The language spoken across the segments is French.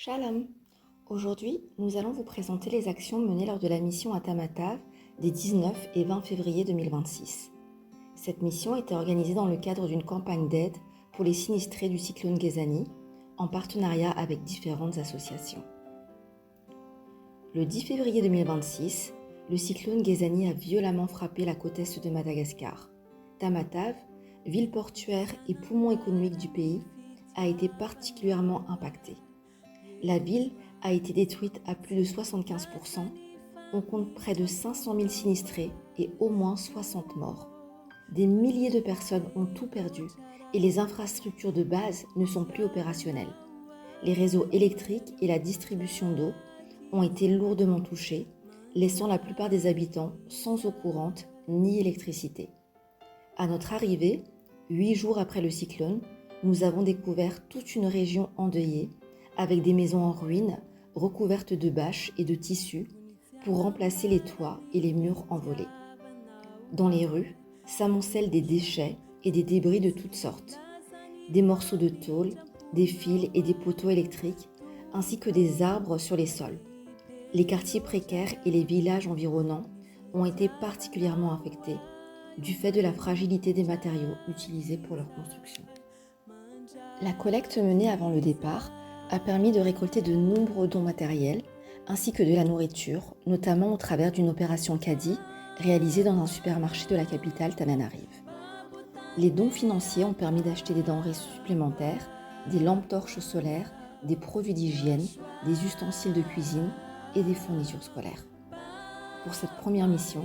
Shalom. Aujourd'hui, nous allons vous présenter les actions menées lors de la mission à Tamatave des 19 et 20 février 2026. Cette mission était organisée dans le cadre d'une campagne d'aide pour les sinistrés du cyclone Ghezani, en partenariat avec différentes associations. Le 10 février 2026, le cyclone Ghezani a violemment frappé la côte est de Madagascar. Tamatave, ville portuaire et poumon économique du pays, a été particulièrement impactée. La ville a été détruite à plus de 75%, on compte près de 500 000 sinistrés et au moins 60 morts. Des milliers de personnes ont tout perdu et les infrastructures de base ne sont plus opérationnelles. Les réseaux électriques et la distribution d'eau ont été lourdement touchés, laissant la plupart des habitants sans eau courante ni électricité. À notre arrivée, 8 jours après le cyclone, nous avons découvert toute une région endeuillée, avec des maisons en ruine, recouvertes de bâches et de tissus, pour remplacer les toits et les murs envolés. Dans les rues, s'amoncellent des déchets et des débris de toutes sortes. Des morceaux de tôle, des fils et des poteaux électriques, ainsi que des arbres sur les sols. Les quartiers précaires et les villages environnants ont été particulièrement affectés, du fait de la fragilité des matériaux utilisés pour leur construction. La collecte menée avant le départ a permis de récolter de nombreux dons matériels, ainsi que de la nourriture, notamment au travers d'une opération caddie réalisée dans un supermarché de la capitale Tananarive. Les dons financiers ont permis d'acheter des denrées supplémentaires, des lampes torches solaires, des produits d'hygiène, des ustensiles de cuisine et des fournitures scolaires. Pour cette première mission,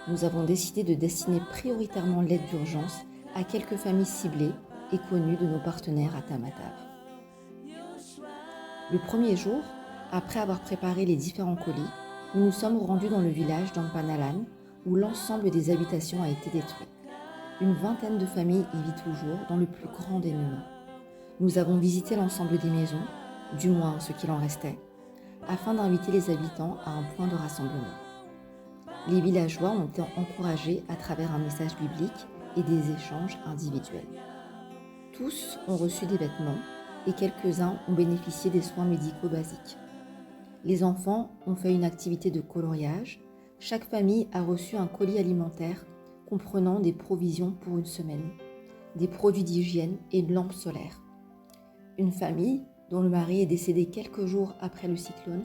nous avons décidé de destiner prioritairement l'aide d'urgence à quelques familles ciblées et connues de nos partenaires à Tamatave. Le premier jour, après avoir préparé les différents colis, nous nous sommes rendus dans le village d'Ampanalan où l'ensemble des habitations a été détruit. Une vingtaine de familles y vit toujours dans le plus grand dénuement. Nous avons visité l'ensemble des maisons, du moins ce qu'il en restait, afin d'inviter les habitants à un point de rassemblement. Les villageois ont été encouragés à travers un message biblique et des échanges individuels. Tous ont reçu des vêtements et quelques-uns ont bénéficié des soins médicaux basiques. Les enfants ont fait une activité de coloriage. Chaque famille a reçu un colis alimentaire comprenant des provisions pour une semaine, des produits d'hygiène et une lampe solaire. Une famille, dont le mari est décédé quelques jours après le cyclone,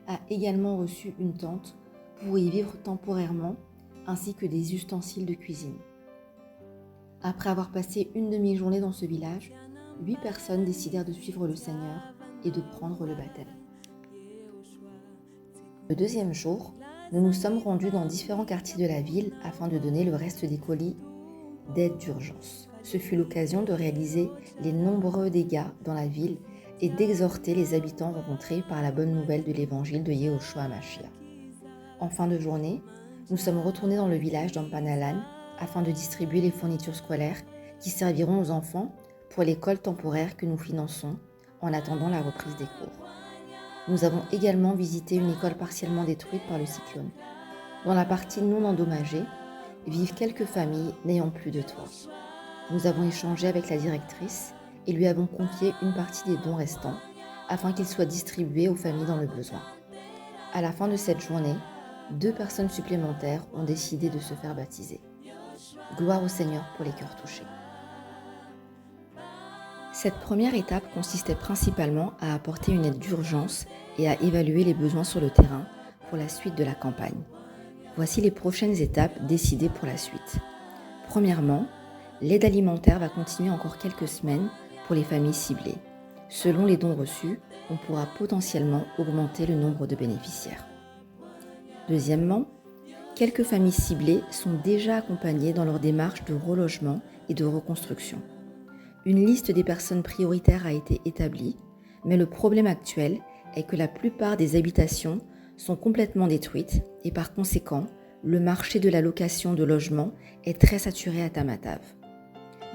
a également reçu une tente pour y vivre temporairement, ainsi que des ustensiles de cuisine. Après avoir passé une demi-journée dans ce village, 8 personnes décidèrent de suivre le Seigneur et de prendre le baptême. Le deuxième jour, nous nous sommes rendus dans différents quartiers de la ville afin de donner le reste des colis d'aide d'urgence. Ce fut l'occasion de réaliser les nombreux dégâts dans la ville et d'exhorter les habitants rencontrés par la bonne nouvelle de l'évangile de Yehoshua Mashiach. En fin de journée, nous sommes retournés dans le village d'Ampanalan afin de distribuer les fournitures scolaires qui serviront aux enfants pour l'école temporaire que nous finançons en attendant la reprise des cours. Nous avons également visité une école partiellement détruite par le cyclone. Dans la partie non endommagée, vivent quelques familles n'ayant plus de toit. Nous avons échangé avec la directrice et lui avons confié une partie des dons restants afin qu'ils soient distribués aux familles dans le besoin. À la fin de cette journée, 2 personnes supplémentaires ont décidé de se faire baptiser. Gloire au Seigneur pour les cœurs touchés. Cette première étape consistait principalement à apporter une aide d'urgence et à évaluer les besoins sur le terrain pour la suite de la campagne. Voici les prochaines étapes décidées pour la suite. Premièrement, l'aide alimentaire va continuer encore quelques semaines pour les familles ciblées. Selon les dons reçus, on pourra potentiellement augmenter le nombre de bénéficiaires. Deuxièmement, quelques familles ciblées sont déjà accompagnées dans leur démarche de relogement et de reconstruction. Une liste des personnes prioritaires a été établie, mais le problème actuel est que la plupart des habitations sont complètement détruites et par conséquent, le marché de la location de logements est très saturé à Tamatave.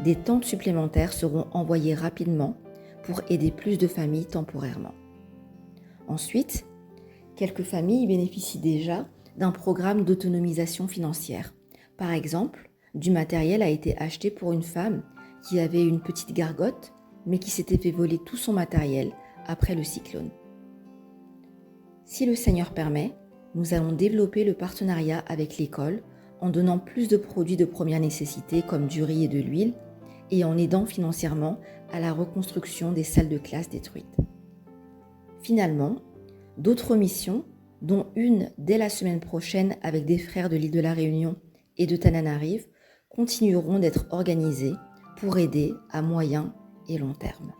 Des tentes supplémentaires seront envoyées rapidement pour aider plus de familles temporairement. Ensuite, quelques familles bénéficient déjà d'un programme d'autonomisation financière. Par exemple, du matériel a été acheté pour une femme qui avait une petite gargote, mais qui s'était fait voler tout son matériel après le cyclone. Si le Seigneur permet, nous allons développer le partenariat avec l'école en donnant plus de produits de première nécessité comme du riz et de l'huile et en aidant financièrement à la reconstruction des salles de classe détruites. Finalement, d'autres missions, dont une dès la semaine prochaine avec des frères de l'île de la Réunion et de Tananarive, continueront d'être organisées pour aider à moyen et long terme.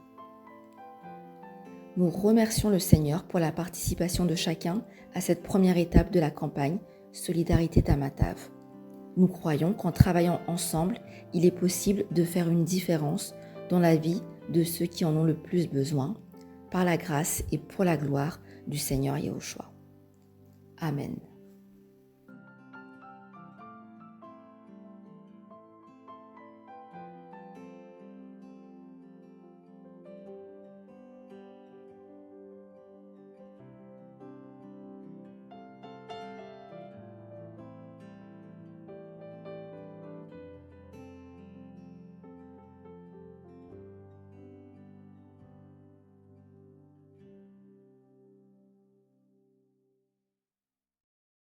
Nous remercions le Seigneur pour la participation de chacun à cette première étape de la campagne Solidarité Tamatave. Nous croyons qu'en travaillant ensemble, il est possible de faire une différence dans la vie de ceux qui en ont le plus besoin, par la grâce et pour la gloire du Seigneur Yahushua. Amen.